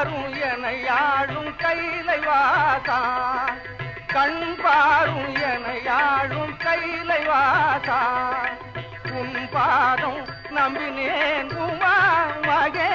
பாரும் எனையாளும் கைலை வாசா கண் பாரும் எனையாளும் கைலை வாசா உன் பாதம் நம்பினேன் உமா மகே